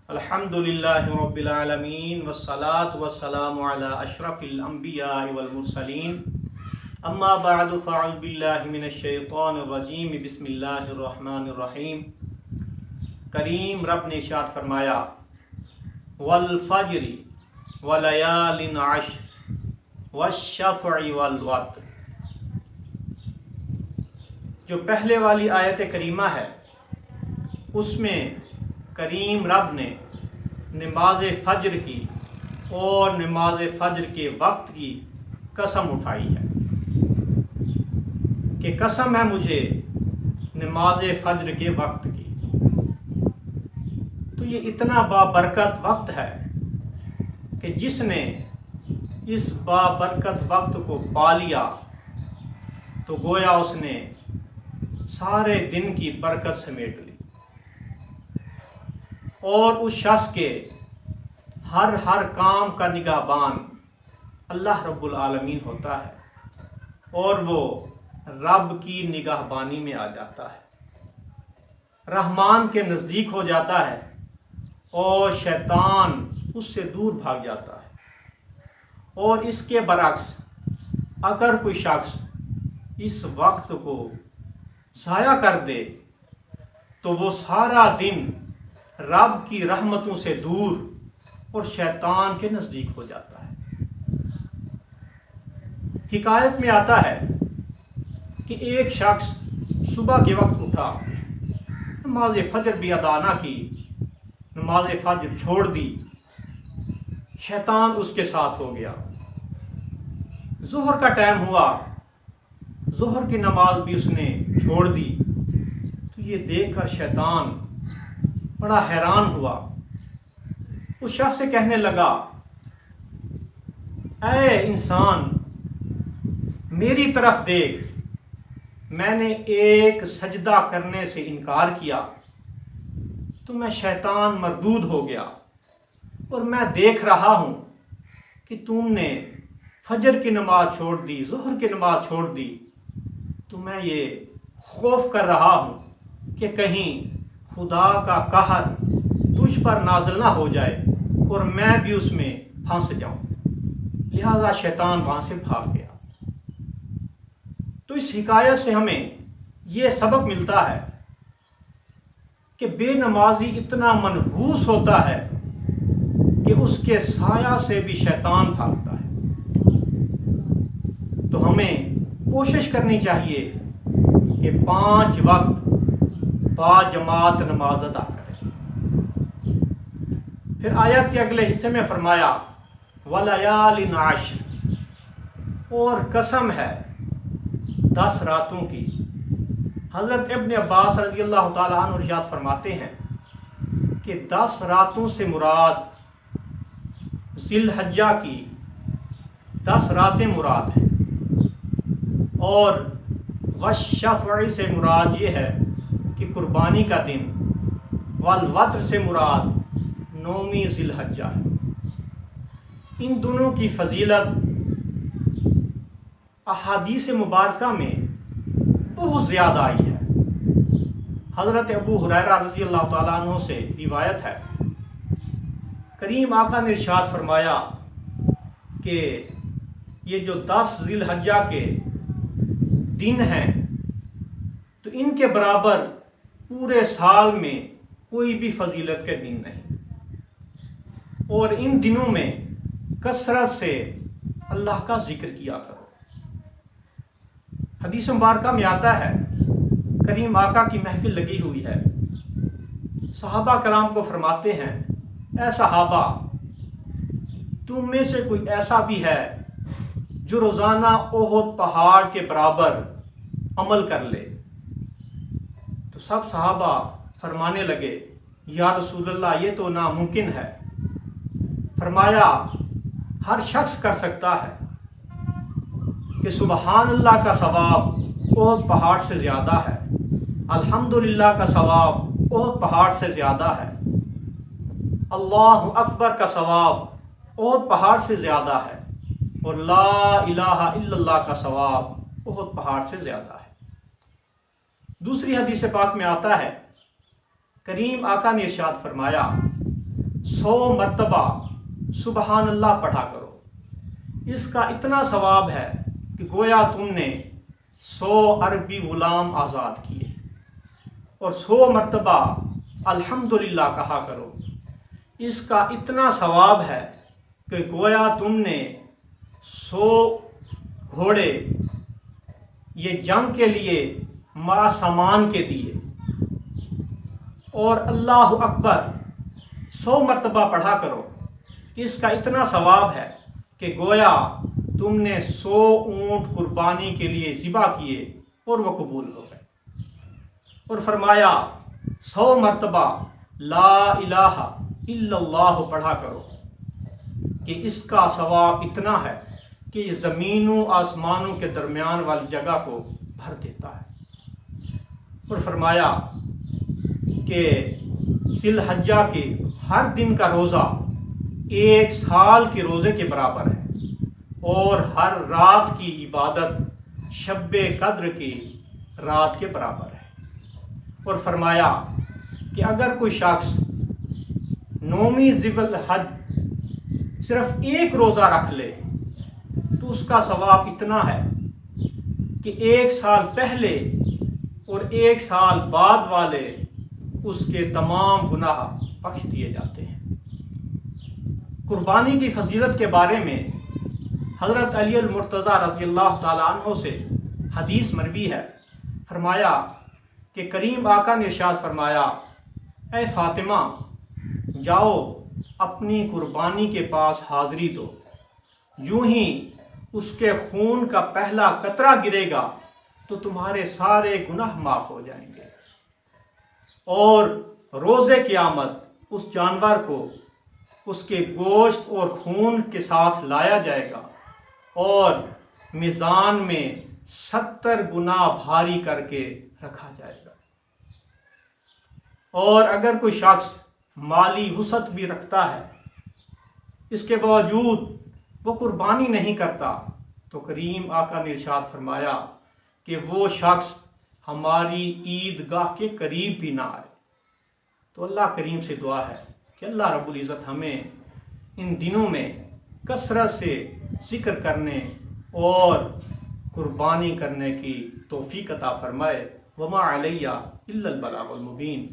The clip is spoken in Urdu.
الحمدللہ رب العالمین والصلاة والسلام علی اشرف الانبیاء والمرسلین اما بعد فاعوذ باللہ من الشیطان الرجیم بسم اللہ الرحمن الرحیم۔ کریم رب نے ارشاد فرمایا والفجر ولیال عشر والشفع والوتر۔ جو پہلے والی آیت کریمہ ہے اس میں کریم رب نے نماز فجر کی اور نماز فجر کے وقت کی قسم اٹھائی ہے کہ قسم ہے مجھے نماز فجر کے وقت کی۔ تو یہ اتنا بابرکت وقت ہے کہ جس نے اس بابرکت وقت کو پا لیا تو گویا اس نے سارے دن کی برکت سمیٹ لی، اور اس شخص کے ہر کام کا نگہبان اللہ رب العالمین ہوتا ہے اور وہ رب کی نگہبانی میں آ جاتا ہے، رحمان کے نزدیک ہو جاتا ہے اور شیطان اس سے دور بھاگ جاتا ہے۔ اور اس کے برعکس اگر کوئی شخص اس وقت کو ضائع کر دے تو وہ سارا دن رب کی رحمتوں سے دور اور شیطان کے نزدیک ہو جاتا ہے۔ حکایت میں آتا ہے کہ ایک شخص صبح کے وقت اٹھا، نماز فجر بھی ادا نہ کی، نماز فجر چھوڑ دی، شیطان اس کے ساتھ ہو گیا۔ ظہر کا ٹائم ہوا، ظہر کی نماز بھی اس نے چھوڑ دی۔ تو یہ دیکھ کر شیطان بڑا حیران ہوا، اس شخص سے کہنے لگا اے انسان میری طرف دیکھ، میں نے ایک سجدہ کرنے سے انکار کیا تو میں شیطان مردود ہو گیا، اور میں دیکھ رہا ہوں کہ تم نے فجر کی نماز چھوڑ دی، ظہر کی نماز چھوڑ دی، تو میں یہ خوف کر رہا ہوں کہ کہیں خدا کا قہر تجھ پر نازل نہ ہو جائے اور میں بھی اس میں پھنس جاؤں، لہذا شیطان وہاں سے بھاگ گیا۔ تو اس حکایت سے ہمیں یہ سبق ملتا ہے کہ بے نمازی اتنا منحوس ہوتا ہے کہ اس کے سایہ سے بھی شیطان بھاگتا ہے۔ تو ہمیں کوشش کرنی چاہیے کہ 5 وقت با جماعت نماز ادا کریں۔ پھر آیت کے اگلے حصے میں فرمایا وَلَيَالٍ عَشْرٍ، اور قسم ہے 10 راتوں کی۔ حضرت ابن عباس رضی اللہ تعالیٰ عنہ ارشاد فرماتے ہیں کہ 10 راتوں سے مراد ذی الحجہ کی 10 راتیں مراد ہیں، اور والشفع سے مراد یہ ہے کہ قربانی کا دن، والوتر سے مراد 9ویں ذی الحجہ ہے۔ ان دونوں کی فضیلت احادیث مبارکہ میں بہت زیادہ آئی ہے۔ حضرت ابو ہریرہ رضی اللہ تعالیٰ عنہ سے روایت ہے، کریم آقا نے ارشاد فرمایا کہ یہ جو 10 ذی الحجہ کے دن ہیں تو ان کے برابر پورے سال میں کوئی بھی فضیلت کے دن نہیں، اور ان دنوں میں کثرت سے اللہ کا ذکر کیا کرو۔ حدیث مبارکہ میں آتا ہے کریم آقا کی محفل لگی ہوئی ہے، صحابہ کرام کو فرماتے ہیں اے صحابہ، تم میں سے کوئی ایسا بھی ہے جو روزانہ احد پہاڑ کے برابر عمل کر لے؟ تو سب صحابہ فرمانے لگے یا رسول اللہ یہ تو ناممکن ہے۔ فرمایا ہر شخص کر سکتا ہے کہ سبحان اللہ کا ثواب احد پہاڑ سے زیادہ ہے، الحمدللہ کا ثواب احد پہاڑ سے زیادہ ہے، اللہ اکبر کا ثواب احد پہاڑ سے زیادہ ہے، اور لا الہ الا اللہ کا ثواب احد پہاڑ سے زیادہ ہے۔ دوسری حدیث پاک میں آتا ہے کریم آقا نے ارشاد فرمایا 100 مرتبہ سبحان اللہ پڑھا کرو، اس کا اتنا ثواب ہے کہ گویا تم نے 100 عربی غلام آزاد کیے۔ اور 100 مرتبہ الحمدللہ کہا کرو، اس کا اتنا ثواب ہے کہ گویا تم نے 100 گھوڑے یہ جنگ کے لیے ما سامان کے دیے۔ اور اللہ اکبر 100 مرتبہ پڑھا کرو، اس کا اتنا ثواب ہے کہ گویا تم نے 100 اونٹ قربانی کے لیے ذبح کیے اور وہ قبول ہو گئے۔ اور فرمایا 100 مرتبہ لا الہ الا اللہ پڑھا کرو کہ اس کا ثواب اتنا ہے کہ یہ زمین و آسمانوں کے درمیان والی جگہ کو بھر دیتا ہے۔ اور فرمایا کہ ذی الحجہ کے ہر دن کا روزہ 1 سال کے روزے کے برابر ہے، اور ہر رات کی عبادت شب قدر کی رات کے برابر ہے۔ اور فرمایا کہ اگر کوئی شخص 9ویں ذی الحج صرف 1 روزہ رکھ لے تو اس کا ثواب اتنا ہے کہ 1 سال پہلے اور 1 سال بعد والے اس کے تمام گناہ بخش دیے جاتے ہیں۔ قربانی کی فضیلت کے بارے میں حضرت علی المرتضیٰ رضی اللہ تعالیٰ عنہ سے حدیث مروی ہے۔ فرمایا کہ کریم آقا نے ارشاد فرمایا، اے فاطمہ جاؤ اپنی قربانی کے پاس حاضری دو، یوں ہی اس کے خون کا پہلا قطرہ گرے گا تو تمہارے سارے گناہ معاف ہو جائیں گے، اور روز قیامت اس جانور کو اس کے گوشت اور خون کے ساتھ لایا جائے گا اور میزان میں 70 گنا بھاری کر کے رکھا جائے گا۔ اور اگر کوئی شخص مالی وسعت بھی رکھتا ہے، اس کے باوجود وہ قربانی نہیں کرتا، تو کریم آقا نے ارشاد فرمایا کہ وہ شخص ہماری عیدگاہ کے قریب بھی نہ آئے۔ تو اللہ کریم سے دعا ہے کہ اللہ رب العزت ہمیں ان دنوں میں کثرت سے ذکر کرنے اور قربانی کرنے کی توفیق عطا فرمائے۔ وما علیہ الا البلاغ المبین۔